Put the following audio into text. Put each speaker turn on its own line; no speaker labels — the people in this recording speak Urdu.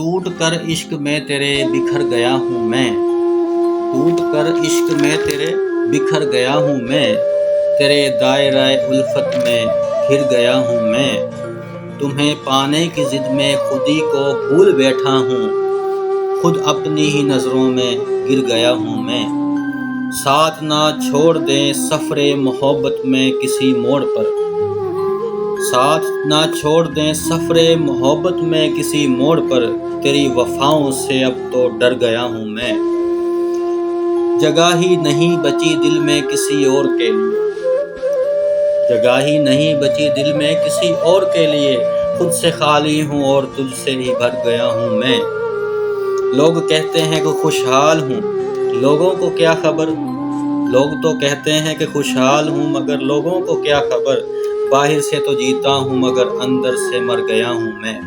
ٹوٹ کر عشق میں تیرے بکھر گیا ہوں میں، ٹوٹ کر عشق میں تیرے بکھر گیا ہوں میں، تیرے دائرہ الفت میں گھر گیا ہوں میں، تمہیں پانے کی ضد میں خودی کو بھول بیٹھا ہوں، خود اپنی ہی نظروں میں گر گیا ہوں میں، ساتھ نہ چھوڑ دیں سفر محبت میں کسی موڑ پر، ساتھ نہ چھوڑ دیں سفر محبت میں کسی موڑ پر، تیری وفاؤں سے اب تو ڈر گیا ہوں میں، جگہ ہی نہیں بچی دل میں کسی اور کے لیے، جگہ ہی نہیں بچی دل میں کسی اور کے لیے، خود سے خالی ہوں اور تجھ سے ہی بھر گیا ہوں میں، لوگ کہتے ہیں کہ خوشحال ہوں، لوگوں کو کیا خبر، لوگ تو کہتے ہیں کہ خوشحال ہوں مگر لوگوں کو کیا خبر، باہر سے تو جیتا ہوں مگر اندر سے مر گیا ہوں میں۔